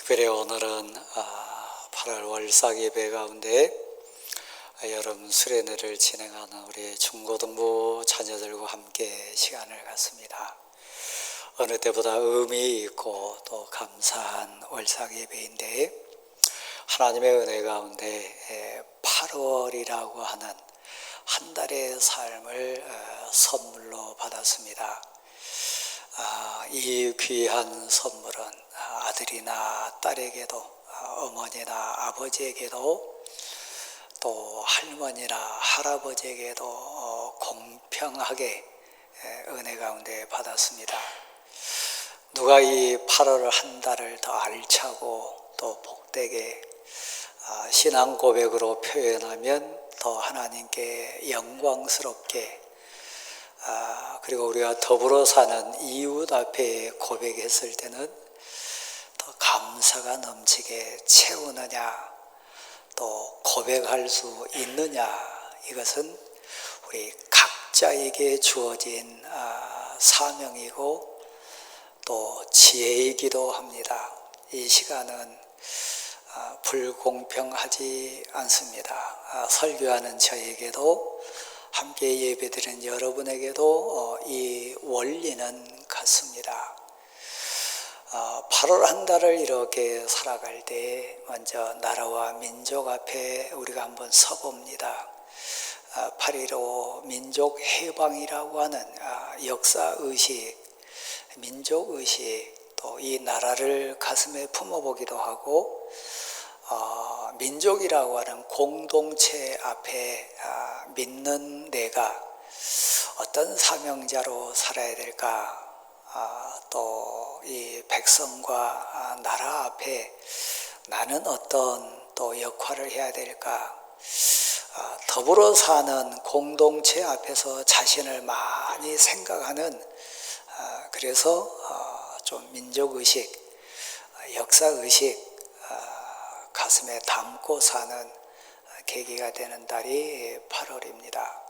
특별히 오늘은 8월 월삭 예배 가운데 여름 수련회를 진행하는 우리 중고등부 자녀들과 함께 시간을 갖습니다. 어느 때보다 의미 있고 또 감사한 월삭 예배인데, 하나님의 은혜 가운데 8월이라고 하는 한 달의 삶을 선물로 받았습니다. 이 귀한 선물은 아들이나 딸에게도, 어머니나 아버지에게도, 또 할머니나 할아버지에게도 공평하게 은혜 가운데 받았습니다. 누가 이 8월 한 달을 더 알차고 또 복되게 신앙 고백으로 표현하면 더 하나님께 영광스럽게, 그리고 우리가 더불어 사는 이웃 앞에 고백했을 때는 더 감사가 넘치게 채우느냐, 또 고백할 수 있느냐, 이것은 우리 각자에게 주어진 사명이고 또 지혜이기도 합니다. 이 시간은 불공평하지 않습니다. 설교하는 저에게도, 함께 예배드리는 여러분에게도 이 원리는 같습니다. 8월 한 달을 이렇게 살아갈 때 먼저 나라와 민족 앞에 우리가 한번 서봅니다. 8.15 민족 해방이라고 하는 역사의식, 민족의식, 또 이 나라를 가슴에 품어보기도 하고, 민족이라고 하는 공동체 앞에 믿는 내가 어떤 사명자로 살아야 될까, 또 이 백성과 나라 앞에 나는 어떤 또 역할을 해야 될까, 더불어 사는 공동체 앞에서 자신을 많이 생각하는, 그래서 좀 민족의식, 역사의식 가슴에 담고 사는 계기가 되는 달이 8월입니다.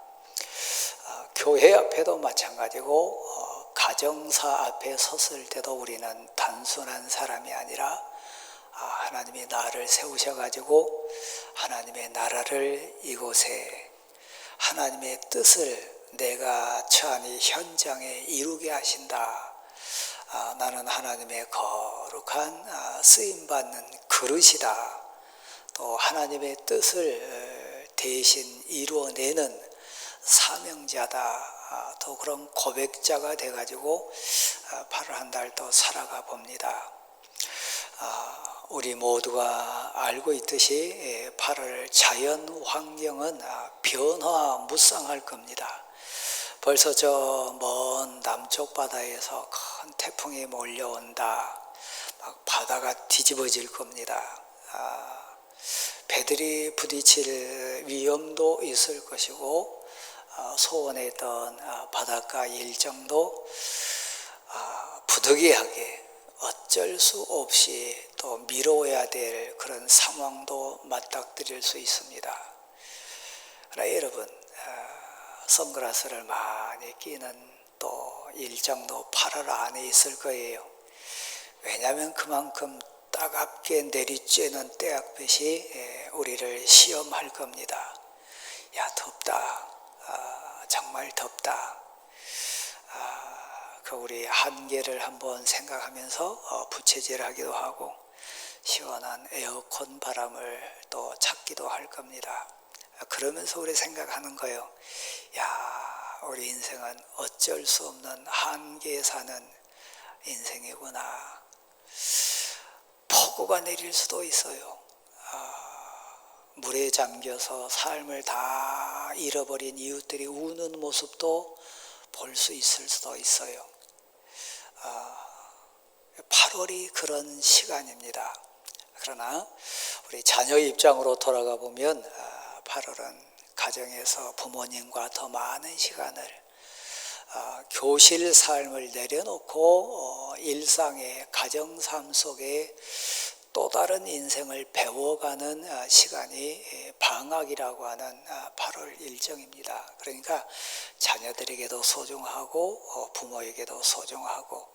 교회 앞에도 마찬가지고, 가정사 앞에 섰을 때도 우리는 단순한 사람이 아니라 하나님이 나를 세우셔가지고 하나님의 나라를 이곳에, 하나님의 뜻을 내가 처한 이 현장에 이루게 하신다. 나는 하나님의 거룩한 쓰임받는 그릇이다. 또 하나님의 뜻을 대신 이루어내는 사명자다. 또 그런 고백자가 돼가지고 8월 한 달 또 살아가 봅니다. 우리 모두가 알고 있듯이 8월 자연 환경은 변화무쌍할 겁니다. 벌써 저 먼 남쪽 바다에서 큰 태풍이 몰려온다. 막 바다가 뒤집어질 겁니다. 배들이 부딪힐 위험도 있을 것이고, 소원했던 바닷가 일정도 부득이하게 어쩔 수 없이 또 미뤄야 될 그런 상황도 맞닥뜨릴 수 있습니다. 그러나 여러분, 선글라스를 많이 끼는 또 일정도 8월 안에 있을 거예요. 왜냐하면 그만큼 따갑게 내리쬐는 때약볕이 우리를 시험할 겁니다. 야, 덥다. 정말 덥다. 그 우리 한계를 한번 생각하면서 부채질하기도 하고, 시원한 에어컨 바람을 또 찾기도 할 겁니다. 그러면서 우리 생각하는 거예요. 야, 우리 인생은 어쩔 수 없는 한계에 사는 인생이구나. 폭우가 내릴 수도 있어요. 물에 잠겨서 삶을 다 잃어버린 이웃들이 우는 모습도 볼 수 있을 수도 있어요. 8월이 그런 시간입니다. 그러나 우리 자녀 입장으로 돌아가 보면 8월은 가정에서 부모님과 더 많은 시간을, 교실 삶을 내려놓고 일상의 가정삶 속에 또 다른 인생을 배워가는 시간이 방학이라고 하는 8월 일정입니다. 그러니까 자녀들에게도 소중하고 부모에게도 소중하고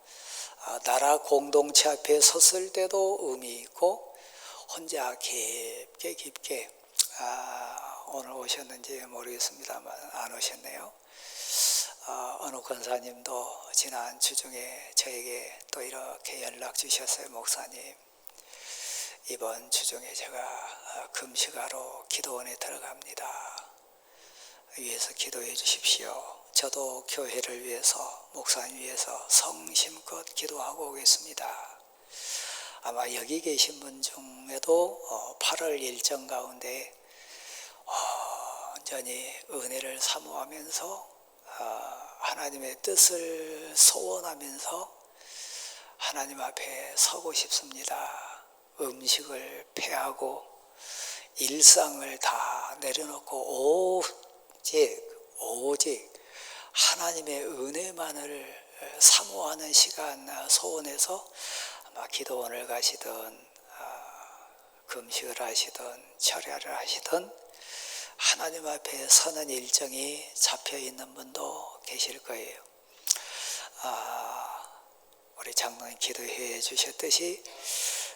나라 공동체 앞에 섰을 때도 의미 있고 혼자 깊게 오늘 오셨는지 모르겠습니다만 안 오셨네요. 어느 권사님도 지난 주중에 저에게 또 이렇게 연락 주셨어요. 목사님, 이번 주중에 제가 금식하러 기도원에 들어갑니다. 위해서 기도해 주십시오. 저도 교회를 위해서, 목사님 위해서 성심껏 기도하고 오겠습니다. 아마 여기 계신 분 중에도 8월 일정 가운데 온전히 은혜를 사모하면서 하나님의 뜻을 소원하면서 하나님 앞에 서고 싶습니다. 음식을 패하고 일상을 다 내려놓고 오직 하나님의 은혜만을 사모하는 시간 소원해서 아마 기도원을 가시든 금식을 하시든 철야를 하시든 하나님 앞에 서는 일정이 잡혀 있는 분도 계실 거예요. 우리 장로님 기도해 주셨듯이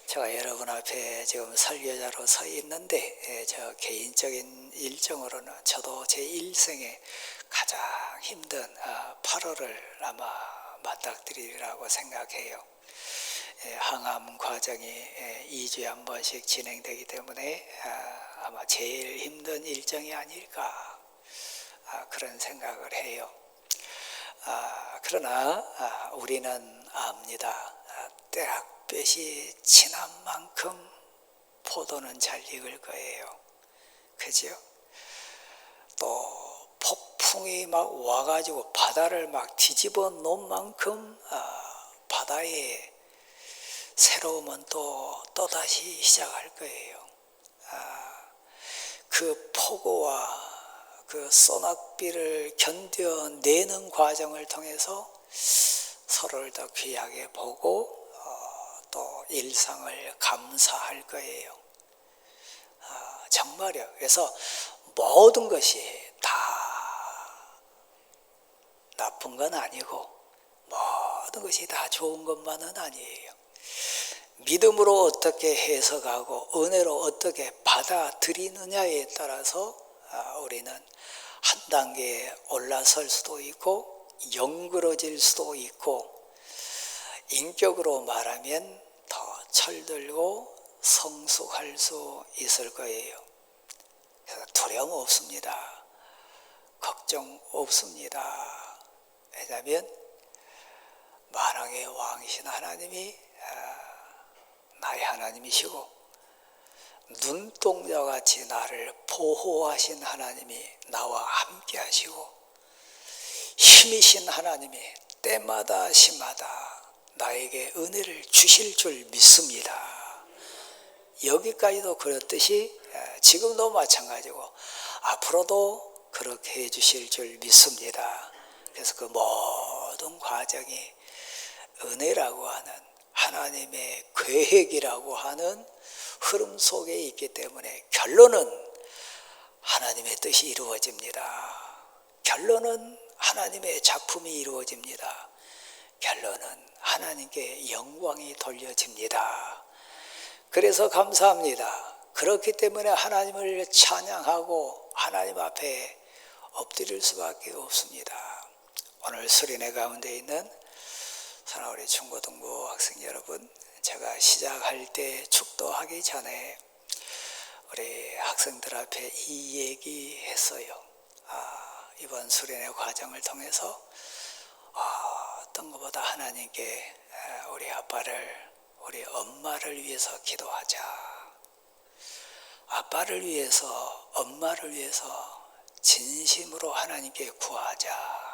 제가 여러분 앞에 지금 설교자로 서 있는데 저 개인적인 일정으로는 저도 제 일생에 가장 힘든 8월을 아마 맞닥뜨리라고 생각해요. 항암 과정이 2주에 한 번씩 진행되기 때문에 아마 제일 힘든 일정이 아닐까 그런 생각을 해요. 그러나 우리는 압니다. 때학볕이 지난 만큼 포도는 잘 익을 거예요. 그죠? 또 폭풍이 막 와가지고 바다를 막 뒤집어 놓은 만큼 바다의 새로움은 또다시 시작할 거예요. 그 폭우와 그 소낙비를 견뎌내는 과정을 통해서 서로를 더 귀하게 보고 또 일상을 감사할 거예요. 정말요. 그래서 모든 것이 다 나쁜 건 아니고 모든 것이 다 좋은 것만은 아니에요. 믿음으로 어떻게 해석하고 은혜로 어떻게 받아들이느냐에 따라서 우리는 한 단계 올라설 수도 있고 영그러질 수도 있고 인격으로 말하면 더 철들고 성숙할 수 있을 거예요. 그래서 두려움 없습니다. 걱정 없습니다. 왜냐하면 만왕의 왕이신 하나님이 나의 하나님이시고 눈동자같이 나를 보호하신 하나님이 나와 함께 하시고 힘이신 하나님이 때마다 시마다 나에게 은혜를 주실 줄 믿습니다. 여기까지도 그렇듯이 지금도 마찬가지고 앞으로도 그렇게 해주실 줄 믿습니다. 그래서 그 모든 과정이 은혜라고 하는 하나님의 계획이라고 하는 흐름 속에 있기 때문에 결론은 하나님의 뜻이 이루어집니다. 결론은 하나님의 작품이 이루어집니다. 결론은 하나님께 영광이 돌려집니다. 그래서 감사합니다. 그렇기 때문에 하나님을 찬양하고 하나님 앞에 엎드릴 수밖에 없습니다. 오늘 수련회 가운데 있는 사랑하는 우리 중고등부 학생 여러분, 제가 시작할 때 축도하기 전에 우리 학생들 앞에 이 얘기 했어요. 이번 수련회 과정을 통해서 어떤 것보다 하나님께 우리 아빠를, 우리 엄마를 위해서 기도하자. 아빠를 위해서, 엄마를 위해서 진심으로 하나님께 구하자.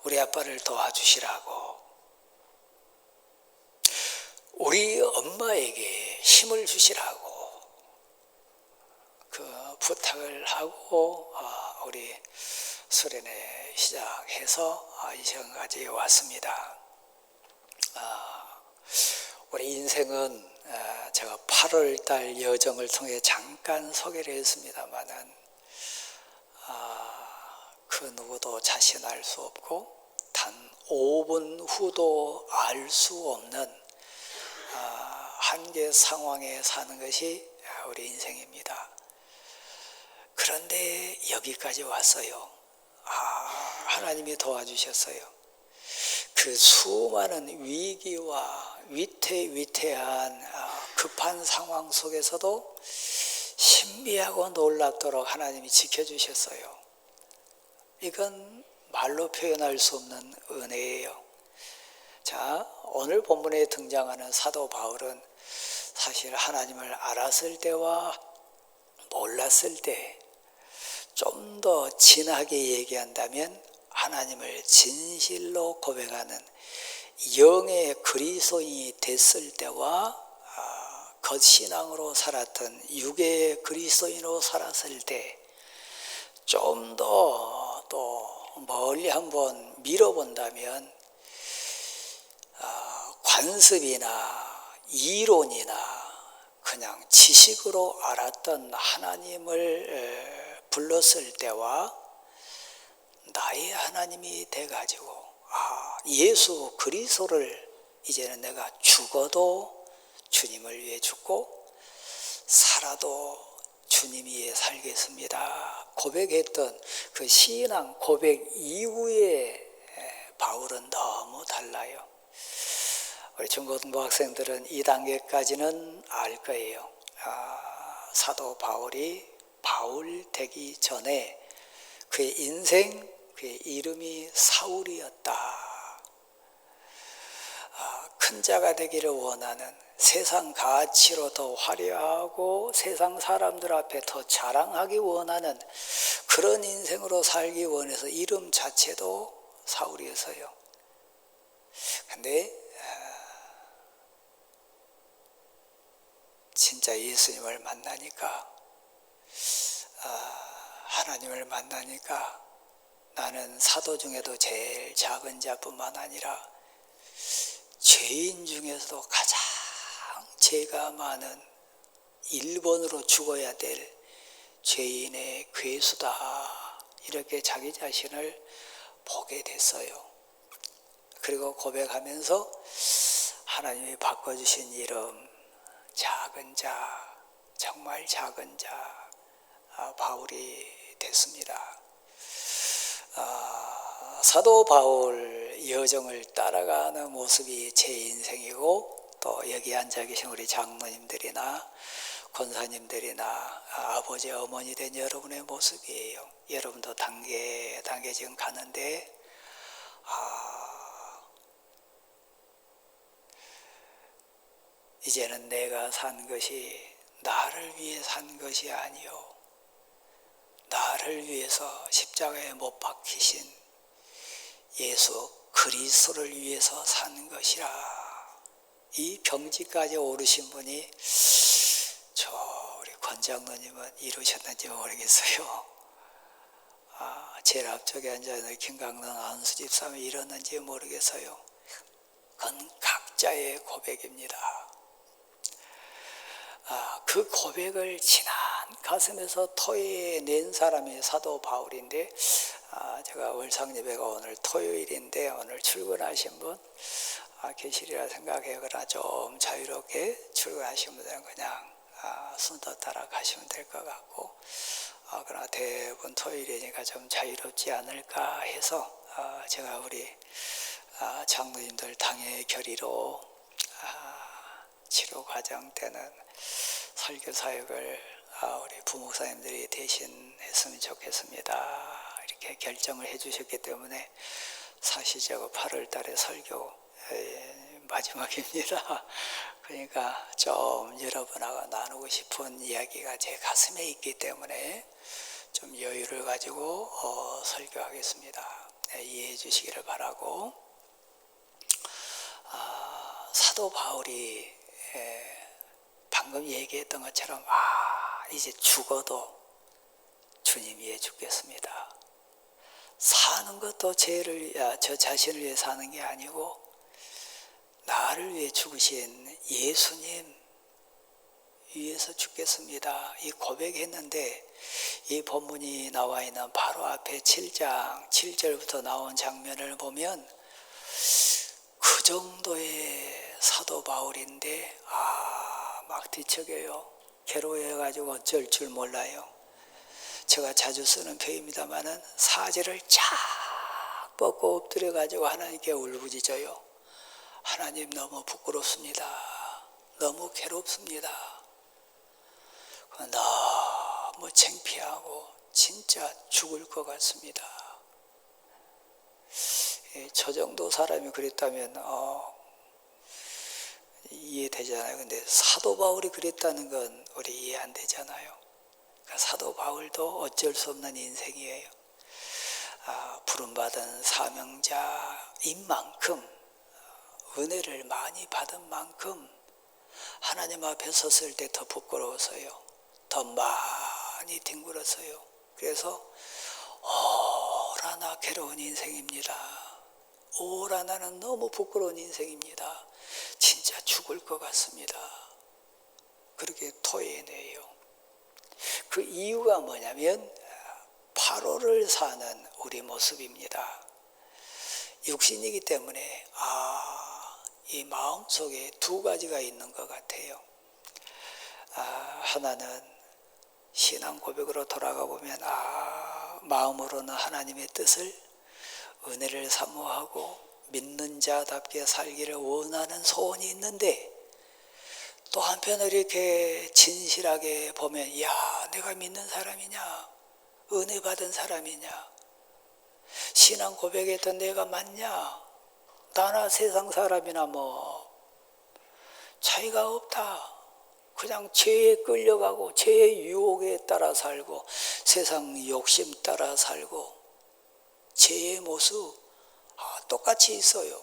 우리 아빠를 도와주시라고. 우리 엄마에게 힘을 주시라고 그 부탁을 하고 우리 수련회 시작해서 이 시간까지 왔습니다. 우리 인생은 제가 8월달 여정을 통해 잠깐 소개를 했습니다마는 그 누구도 자신할 수 없고 단 5분 후도 알 수 없는 한계 상황에 사는 것이 우리 인생입니다. 그런데 여기까지 왔어요. 하나님이 도와주셨어요. 그 수많은 위기와 위태위태한 급한 상황 속에서도 신비하고 놀랍도록 하나님이 지켜주셨어요. 이건 말로 표현할 수 없는 은혜예요. 자, 오늘 본문에 등장하는 사도 바울은 사실 하나님을 알았을 때와 몰랐을 때 좀 더 진하게 얘기한다면 하나님을 진실로 고백하는 영의 그리스도인이 됐을 때와 겉신앙으로 살았던 육의 그리스도인으로 살았을 때 좀 더 또 멀리 한번 밀어본다면 관습이나 이론이나 그냥 지식으로 알았던 하나님을 불렀을 때와 나의 하나님이 돼가지고 예수 그리스도를 이제는 내가 죽어도 주님을 위해 죽고 살아도 주님 위해 살겠습니다 고백했던 그 신앙 고백 이후에 바울은 너무 달라요. 우리 중고등부 학생들은 이 단계까지는 알 거예요. 사도 바울이 바울 되기 전에 그의 인생, 그의 이름이 사울이었다. 큰 자가 되기를 원하는 세상 가치로 더 화려하고 세상 사람들 앞에 더 자랑하기 원하는 그런 인생으로 살기 원해서 이름 자체도 사울이었어요. 근데 진짜 예수님을 만나니까 하나님을 만나니까 나는 사도 중에도 제일 작은 자뿐만 아니라 죄인 중에서도 가장 죄가 많은 1번으로 죽어야 될 죄인의 괴수다 이렇게 자기 자신을 보게 됐어요. 그리고 고백하면서 하나님이 바꿔주신 이름 작은 자, 정말 작은 자 바울이 됐습니다. 사도 바울 여정을 따라가는 모습이 제 인생이고 또 여기 앉아 계신 우리 장로님들이나 권사님들이나 아버지 어머니 된 여러분의 모습이에요. 여러분도 단계 지금 가는데 이제는 내가 산 것이 나를 위해 산 것이 아니요 나를 위해서 십자가에 못 박히신 예수 그리스도를 위해서 사는 것이라. 이 병지까지 오르신 분이 우리 권장로님은 이루셨는지 모르겠어요. 제일 앞쪽에 앉아있는 김강론 안수 집사님이 이뤘는지 모르겠어요. 그건 각자의 고백입니다. 그 고백을 지난 가슴에서 토해낸 사람이 사도 바울인데 제가 월상예배가 오늘 토요일인데 오늘 출근하신 분 계시리라 생각해요. 그러나 좀 자유롭게 출근하신 분들은 그냥 순서 따라 가시면 될 것 같고 그러나 대부분 토요일이니까 좀 자유롭지 않을까 해서 제가 우리 장로님들 당의 결의로 치료 과정 때는 설교 사역을 우리 부목사님들이 대신했으면 좋겠습니다. 이렇게 결정을 해주셨기 때문에 사실적으로 8월 달에 설교 마지막입니다. 그러니까 좀 여러분하고 나누고 싶은 이야기가 제 가슴에 있기 때문에 좀 여유를 가지고 설교하겠습니다. 이해해 주시기를 바라고 사도 바울이 방금 얘기했던 것처럼 이제 죽어도 주님 위해 죽겠습니다. 사는 것도 저 자신을 위해 사는 게 아니고 나를 위해 죽으신 예수님 위해서 죽겠습니다. 이 고백했는데 이 본문이 나와 있는 바로 앞에 7장 7절부터 나온 장면을 보면 그 정도의 사도 바울인데 막 뒤척여요. 괴로워해가지고 어쩔 줄 몰라요. 제가 자주 쓰는 표현입니다마는 사지를 쫙 뻗고 엎드려가지고 하나님께 울부짖어요. 하나님 너무 부끄럽습니다. 너무 괴롭습니다. 너무 창피하고 진짜 죽을 것 같습니다. 저 정도 사람이 그랬다면 이해되잖아요. 근데 사도 바울이 그랬다는 건 우리 이해 안 되잖아요. 그러니까 사도 바울도 어쩔 수 없는 인생이에요. 부름받은 사명자인 만큼 은혜를 많이 받은 만큼 하나님 앞에 섰을 때 더 부끄러워서요. 더 많이 뒹굴었어요. 그래서 오라 나 괴로운 인생입니다. 오라 나는 너무 부끄러운 인생입니다. 진짜 죽을 것 같습니다. 그렇게 토해내요. 그 이유가 뭐냐면 바로를 사는 우리 모습입니다. 육신이기 때문에 이 마음속에 두 가지가 있는 것 같아요. 하나는 신앙 고백으로 돌아가 보면 마음으로는 하나님의 뜻을 은혜를 사모하고 믿는 자답게 살기를 원하는 소원이 있는데 또 한편으로 이렇게 진실하게 보면 내가 믿는 사람이냐 은혜 받은 사람이냐 신앙 고백했던 내가 맞냐 나나 세상 사람이나 뭐 차이가 없다. 그냥 죄에 끌려가고 죄의 유혹에 따라 살고 세상 욕심 따라 살고 죄의 모습 똑같이 있어요.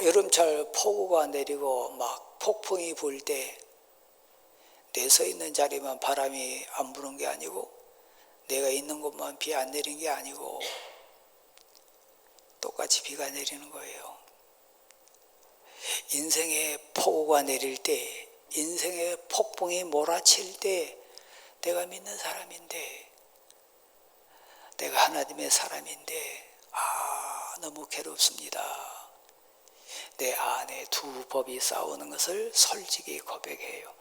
여름철 폭우가 내리고 막 폭풍이 불 때 내 서 있는 자리만 바람이 안 부는 게 아니고 내가 있는 곳만 비 안 내리는 게 아니고 똑같이 비가 내리는 거예요. 인생의 폭우가 내릴 때 인생의 폭풍이 몰아칠 때 내가 믿는 사람인데 내가 하나님의 사람인데 너무 괴롭습니다. 내 안에 두 법이 싸우는 것을 솔직히 고백해요.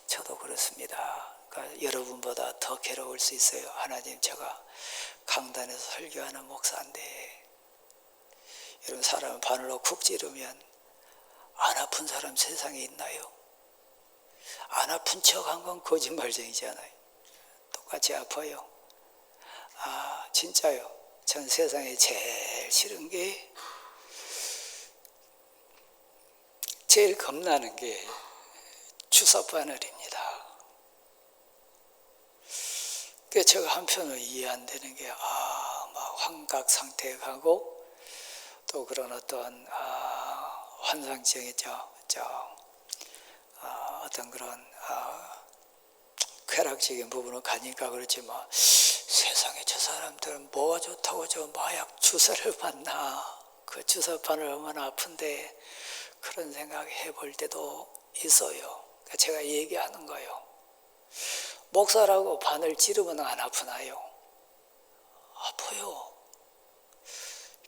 저도 그렇습니다. 그러니까 여러분보다 더 괴로울 수 있어요. 하나님 제가 강단에서 설교하는 목사인데 여러분 사람은 바늘로 쿡 찌르면 안 아픈 사람 세상에 있나요? 안 아픈 척한 건 거짓말쟁이잖아요. 똑같이 아파요. 진짜요. 전 세상에 제일 싫은 게 제일 겁나는 게 주사바늘입니다. 그래서 제가 한편으로 이해 안 되는 게 막 환각 상태에 가고 또 그런 어떤 환상증이죠. 어떤 그런 쾌락적인 부분을 가니까 그렇지만 세상에 저 사람들은 뭐가 좋다고 저 마약 주사를 맞나 그 주사바늘 얼마나 아픈데 그런 생각 해볼 때도 있어요. 그러니까 제가 얘기하는 거예요. 목사라고 바늘 찌르면 안 아프나요? 아파요.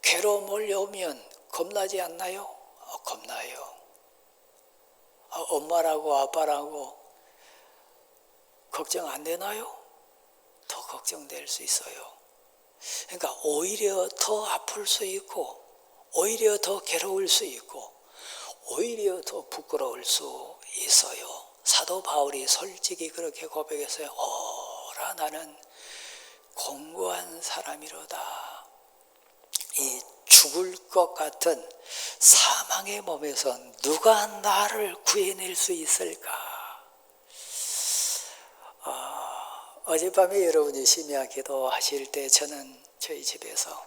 괴로움 몰려오면 겁나지 않나요? 겁나요. 엄마라고 아빠라고 걱정 안 되나요? 더 걱정될 수 있어요. 그러니까 오히려 더 아플 수 있고 오히려 더 괴로울 수 있고 오히려 더 부끄러울 수 있어요. 사도 바울이 솔직히 그렇게 고백했어요. 오라 나는 공고한 사람이로다. 이 죽을 것 같은 사망의 몸에서 누가 나를 구해낼 수 있을까? 어젯밤에 여러분이 심야 기도하실 때 저는 저희 집에서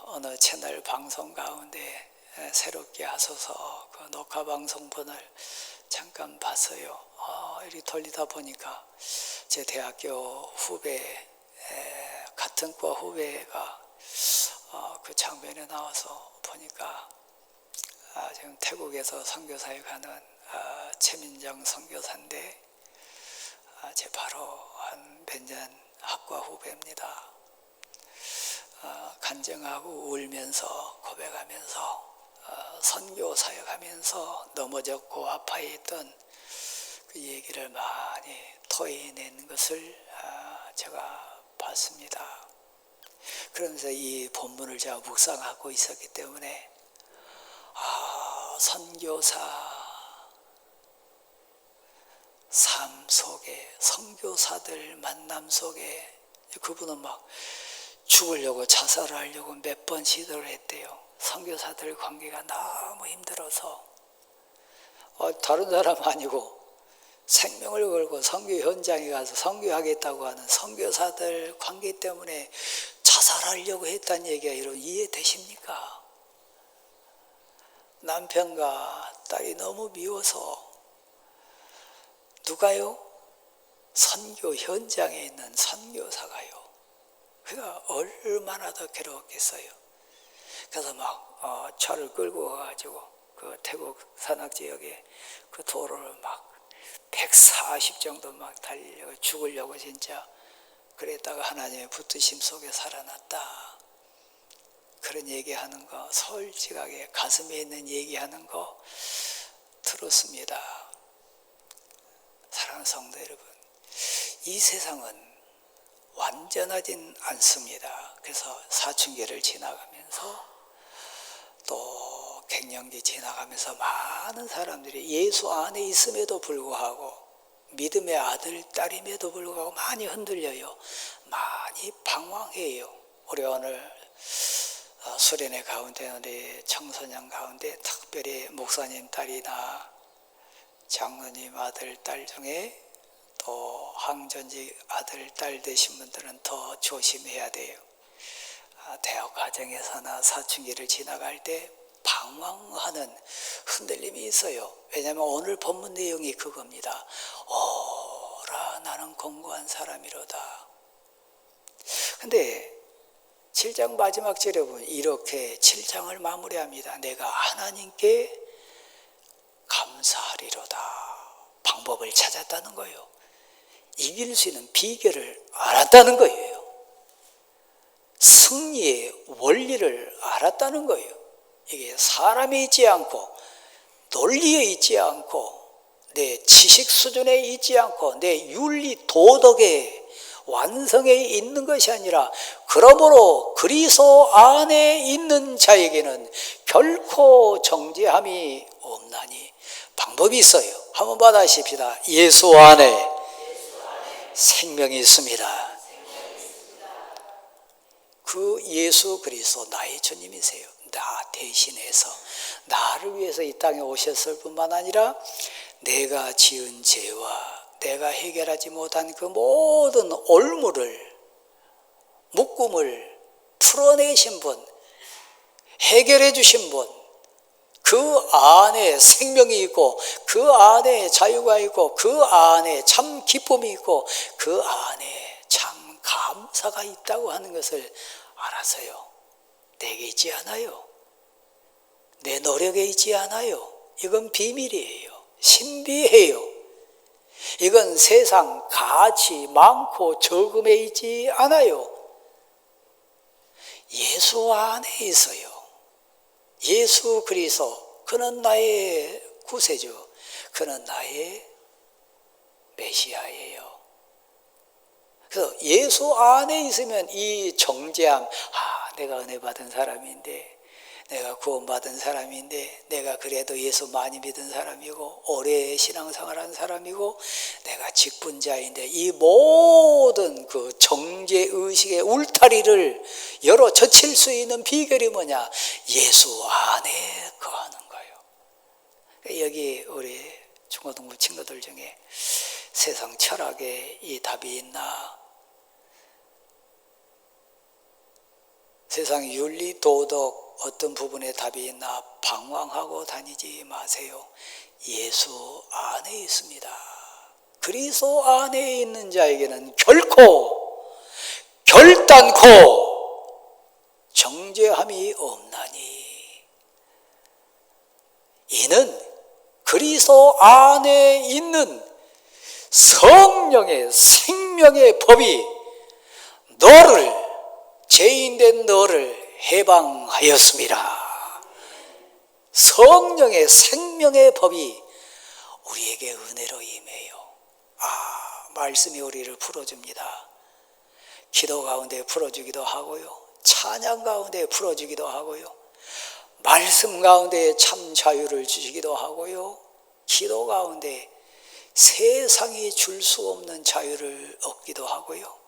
어느 채널 방송 가운데 새롭게 하소서 그 녹화 방송분을 잠깐 봤어요. 이렇게 돌리다 보니까 제 대학교 후배 같은 과 후배가 그 장면에 나와서 보니까 지금 태국에서 선교사에 가는 최민정 선교사인데 제 바로 한 몇 년 학과 후배입니다. 간증하고 울면서 고백하면서 선교 사역하면서 넘어졌고 아파했던 그 얘기를 많이 토해낸 것을 제가 봤습니다. 그러면서 이 본문을 제가 묵상하고 있었기 때문에 선교사 삶 속에, 선교사들 만남 속에 그분은 막 죽으려고 자살하려고 몇 번 시도를 했대요. 선교사들 관계가 너무 힘들어서 다른 사람 아니고 생명을 걸고 선교 현장에 가서 선교하겠다고 하는 선교사들 관계 때문에 자살하려고 했다는 얘기가 여러분 이해되십니까? 남편과 딸이 너무 미워서 누가요? 선교 현장에 있는 선교사가요. 그가 얼마나 더 괴로웠겠어요. 그래서 막 차를 끌고 가가지고 그 태국 산악지역에 그 도로를 막 140 정도 막 달리려고 죽으려고 진짜 그랬다가 하나님의 붙드심 속에 살아났다. 그런 얘기하는 거 솔직하게 가슴에 있는 얘기하는 거 들었습니다. 사랑하는 성도 여러분, 이 세상은 완전하진 않습니다. 그래서 사춘기를 지나가면서 또 갱년기 지나가면서 많은 사람들이 예수 안에 있음에도 불구하고 믿음의 아들, 딸임에도 불구하고 많이 흔들려요. 많이 방황해요. 우리 오늘 수련회 가운데 우리 청소년 가운데 특별히 목사님 딸이나 장로님 아들, 딸 중에 또 항전직 아들, 딸 되신 분들은 더 조심해야 돼요. 대학 과정에서나 사춘기를 지나갈 때 방황하는 흔들림이 있어요. 왜냐하면 오늘 본문 내용이 그겁니다. 오라 나는 공고한 사람이로다. 근데 7장 마지막 절에 보면 이렇게 7장을 마무리합니다. 내가 하나님께 감사하리로다. 방법을 찾았다는 거예요. 이길 수 있는 비결을 알았다는 거예요. 승리의 원리를 알았다는 거예요. 이게 사람에 있지 않고 논리에 있지 않고 내 지식 수준에 있지 않고 내 윤리 도덕의 완성에 있는 것이 아니라 그러므로 그리스도 안에 있는 자에게는 결코 정죄함이 없나니 방법이 있어요. 한번 받아십시다. 예수 안에 생명이 있습니다. 그 예수 그리스도 나의 주님이세요. 나 대신해서 나를 위해서 이 땅에 오셨을 뿐만 아니라 내가 지은 죄와 내가 해결하지 못한 그 모든 올무를 묶음을 풀어내신 분, 해결해 주신 분, 그 안에 생명이 있고 그 안에 자유가 있고 그 안에 참 기쁨이 있고 그 안에 참 감사가 있다고 하는 것을 알아서요. 내게 있지 않아요. 내 노력에 있지 않아요. 이건 비밀이에요. 신비해요. 이건 세상 가치 많고 적음에 있지 않아요. 예수 안에 있어요. 예수 그리스도 그는 나의 구세주, 그는 나의 메시아예요. 그래서 예수 안에 있으면 이 정죄함, 내가 은혜 받은 사람인데, 내가 구원받은 사람인데, 내가 그래도 예수 많이 믿은 사람이고 오래 신앙생활한 사람이고 내가 직분자인데, 이 모든 그 정죄의식의 울타리를 열어 젖힐 수 있는 비결이 뭐냐? 예수 안에 거하는 거예요. 여기 우리 중고등부 친구들 중에 세상 철학에 이 답이 있나? 세상 윤리 도덕 어떤 부분에 답이 있나 방황하고 다니지 마세요. 예수 안에 있습니다. 그리스도 안에 있는 자에게는 결단코 정죄함이 없나니 이는 그리스도 안에 있는 성령의 생명의 법이 너를, 죄인된 너를 해방하였습니다. 성령의 생명의 법이 우리에게 은혜로 임해요. 말씀이 우리를 풀어줍니다. 기도 가운데 풀어주기도 하고요, 찬양 가운데 풀어주기도 하고요, 말씀 가운데 참 자유를 주시기도 하고요, 기도 가운데 세상이 줄 수 없는 자유를 얻기도 하고요,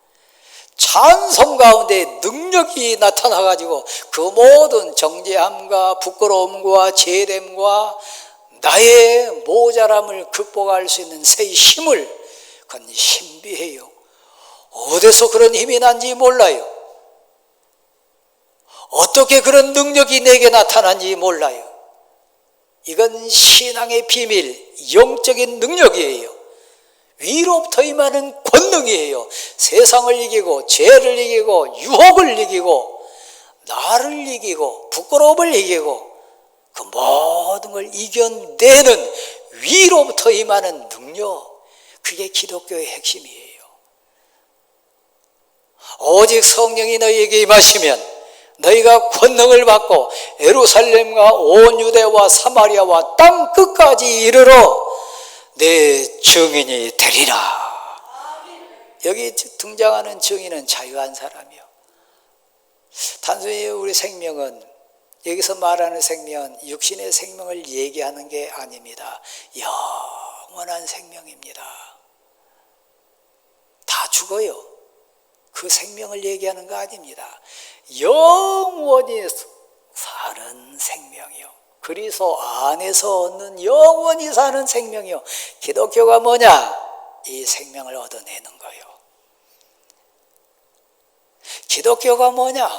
찬송 가운데 능력이 나타나가지고 그 모든 정죄함과 부끄러움과 죄됨과 나의 모자람을 극복할 수 있는 새 힘을, 그건 신비해요. 어디서 그런 힘이 난지 몰라요. 어떻게 그런 능력이 내게 나타난지 몰라요. 이건 신앙의 비밀, 영적인 능력이에요. 위로부터 임하는 권능이에요. 세상을 이기고 죄를 이기고 유혹을 이기고 나를 이기고 부끄러움을 이기고 그 모든 걸 이겨내는 위로부터 임하는 능력, 그게 기독교의 핵심이에요. 오직 성령이 너희에게 임하시면 너희가 권능을 받고 예루살렘과 온 유대와 사마리아와 땅 끝까지 이르러 내 증인이 되리라. 여기 등장하는 증인은 자유한 사람이요. 단순히 우리 생명은, 여기서 말하는 생명은 육신의 생명을 얘기하는 게 아닙니다. 영원한 생명입니다. 다 죽어요. 그 생명을 얘기하는 거 아닙니다. 영원히 사는 생명이요, 그리스도 안에서 얻는 영원히 사는 생명이요. 기독교가 뭐냐? 이 생명을 얻어내는 거예요. 기독교가 뭐냐?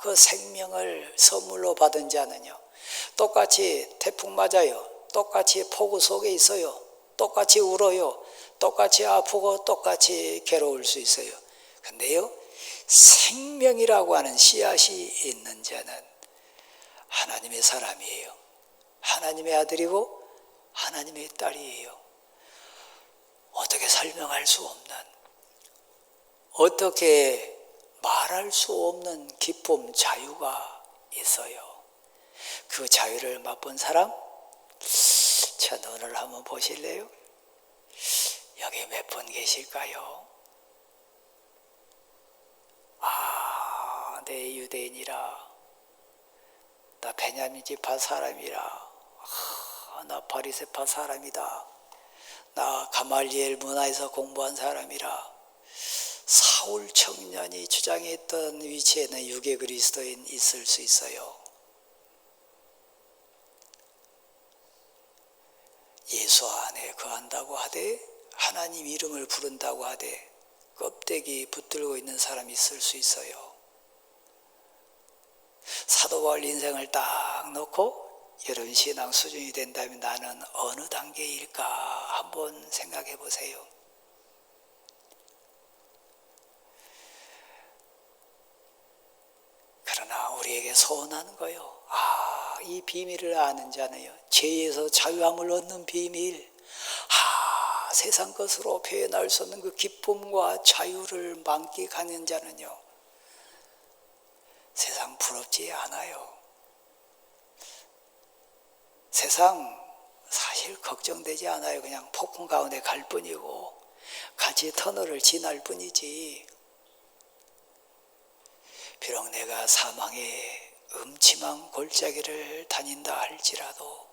그 생명을 선물로 받은 자는요, 똑같이 태풍 맞아요, 똑같이 폭우 속에 있어요, 똑같이 울어요, 똑같이 아프고 똑같이 괴로울 수 있어요. 근데요, 생명이라고 하는 씨앗이 있는 자는 하나님의 사람이에요. 하나님의 아들이고 하나님의 딸이에요. 어떻게 설명할 수 없는, 어떻게 말할 수 없는 기쁨, 자유가 있어요. 그 자유를 맛본 사람, 저 눈을 한번 보실래요? 여기 몇 분 계실까요? 내 유대인이라, 나 베냐민 지파 사람이라, 나 바리새파 사람이다, 나 가말리엘 문화에서 공부한 사람이라, 사울 청년이 주장했던 위치에는 유괴 그리스도인 있을 수 있어요. 예수 안에 거한다고 하되, 하나님 이름을 부른다고 하되 껍데기 붙들고 있는 사람이 있을 수 있어요. 사도 바울 인생을 딱 놓고 여러분 신앙 수준이 된다면 나는 어느 단계일까 한번 생각해 보세요. 그러나 우리에게 소원하는 거요, 이 비밀을 아는 자는요, 죄에서 자유함을 얻는 비밀, 세상 것으로 표현할 수 없는 그 기쁨과 자유를 만끽하는 자는요, 세상 부럽지 않아요. 세상 사실 걱정되지 않아요. 그냥 폭풍 가운데 갈 뿐이고 같이 터널을 지날 뿐이지. 비록 내가 사망의 음침한 골짜기를 다닌다 할지라도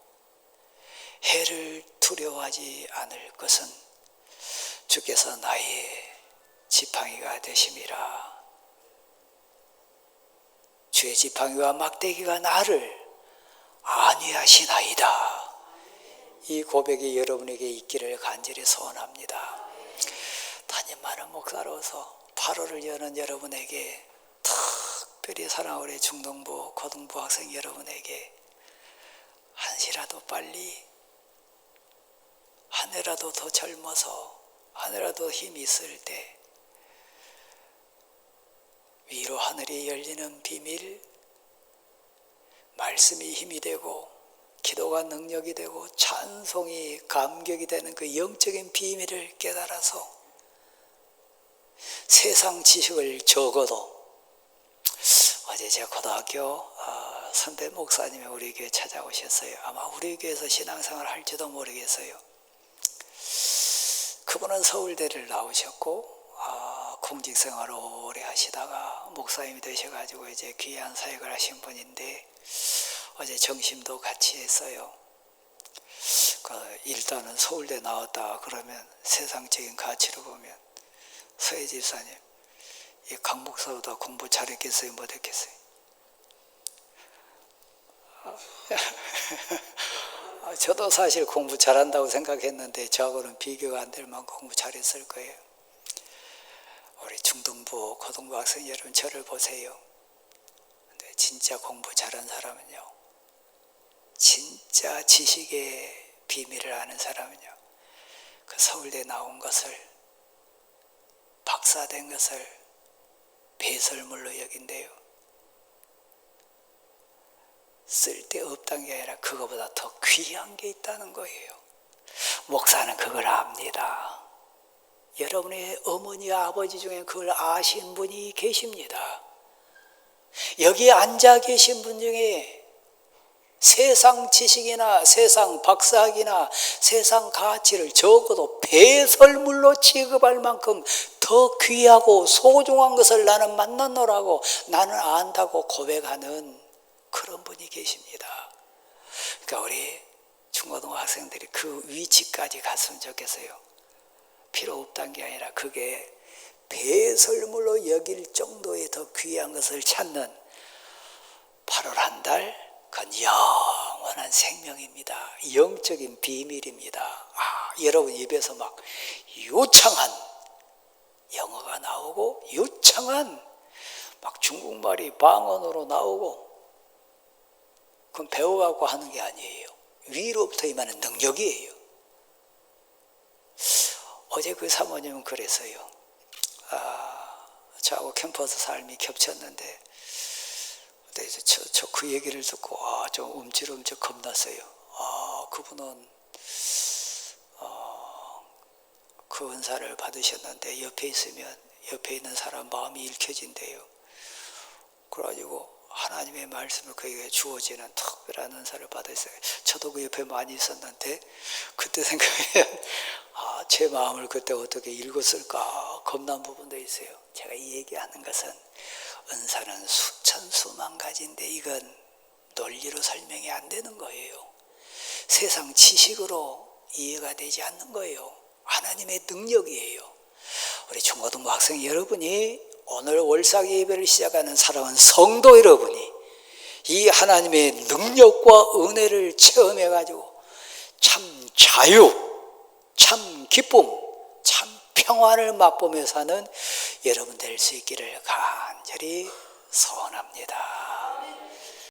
해를 두려워하지 않을 것은 주께서 나의 지팡이가 되심이라. 주의 지팡이와 막대기가 나를 안위하시나이다. 이 고백이 여러분에게 있기를 간절히 소원합니다. 담임 많은 목사로서 8월을 여는 여러분에게, 특별히 사랑하는 중등부, 고등부 학생 여러분에게 한시라도 빨리, 한 해라도 더 젊어서, 한 해라도 힘이 있을 때 위로 하늘이 열리는 비밀, 말씀이 힘이 되고 기도가 능력이 되고 찬송이 감격이 되는 그 영적인 비밀을 깨달아서 세상 지식을 적어도, 어제 제가 고등학교 선대 목사님이 우리 교회 찾아오셨어요. 아마 우리 교회에서 신앙생활 할지도 모르겠어요. 그분은 서울대를 나오셨고 공직생활을 오래 하시다가 목사님이 되셔가지고 이제 귀한 사역을 하신 분인데, 어제 점심도 같이 했어요. 일단은 서울대 나왔다 그러면 세상적인 가치로 보면, 서혜 집사님, 이 강 목사보다 공부 잘했겠어요, 못했겠어요? 저도 사실 공부 잘한다고 생각했는데 저하고는 비교가 안 될 만큼 공부 잘했을 거예요. 우리 중등부, 고등부 학생 여러분, 저를 보세요. 근데 진짜 공부 잘한 사람은요, 진짜 지식의 비밀을 아는 사람은요, 그 서울대 나온 것을, 박사된 것을 배설물로 여긴대요. 쓸데없다는 게 아니라 그거보다 더 귀한 게 있다는 거예요. 목사는 그걸 압니다. 여러분의 어머니, 아버지 중에 그걸 아신 분이 계십니다. 여기 앉아 계신 분 중에 세상 지식이나 세상 박사학이나 세상 가치를 적어도 배설물로 취급할 만큼 더 귀하고 소중한 것을 나는 만났노라고, 나는 안다고 고백하는 그런 분이 계십니다. 그러니까 우리 중고등부 학생들이 그 위치까지 갔으면 좋겠어요. 필요 없다는 게 아니라 그게 배설물로 여길 정도의 더 귀한 것을 찾는 8월 한 달, 그건 영원한 생명입니다. 영적인 비밀입니다. 여러분 입에서 막 유창한 영어가 나오고 유창한 막 중국말이 방언으로 나오고, 그건 배워갖고 하는 게 아니에요. 위로부터 임하는 능력이에요. 어제 그 사모님은 그랬어요. 저하고 캠퍼스 삶이 겹쳤는데, 저 그 얘기를 듣고 좀 움찔움찔 겁났어요. 그분은 그 은사를 받으셨는데 옆에 있으면 옆에 있는 사람 마음이 읽혀진대요. 그래가지고 하나님의 말씀을 그에게 주어지는 특별한 은사를 받았어요. 저도 그 옆에 많이 있었는데 그때 생각하면 제 마음을 그때 어떻게 읽었을까 겁난 부분도 있어요. 제가 이 얘기하는 것은 은사는 수천 수만 가지인데 이건 논리로 설명이 안 되는 거예요. 세상 지식으로 이해가 되지 않는 거예요. 하나님의 능력이에요. 우리 중고등부 학생 여러분이, 오늘 월삭 예배를 시작하는 사랑하는 성도 여러분이 이 하나님의 능력과 은혜를 체험해가지고 참 자유, 참 기쁨, 참 평안을 맛보며 사는 여러분 될 수 있기를 간절히 소원합니다.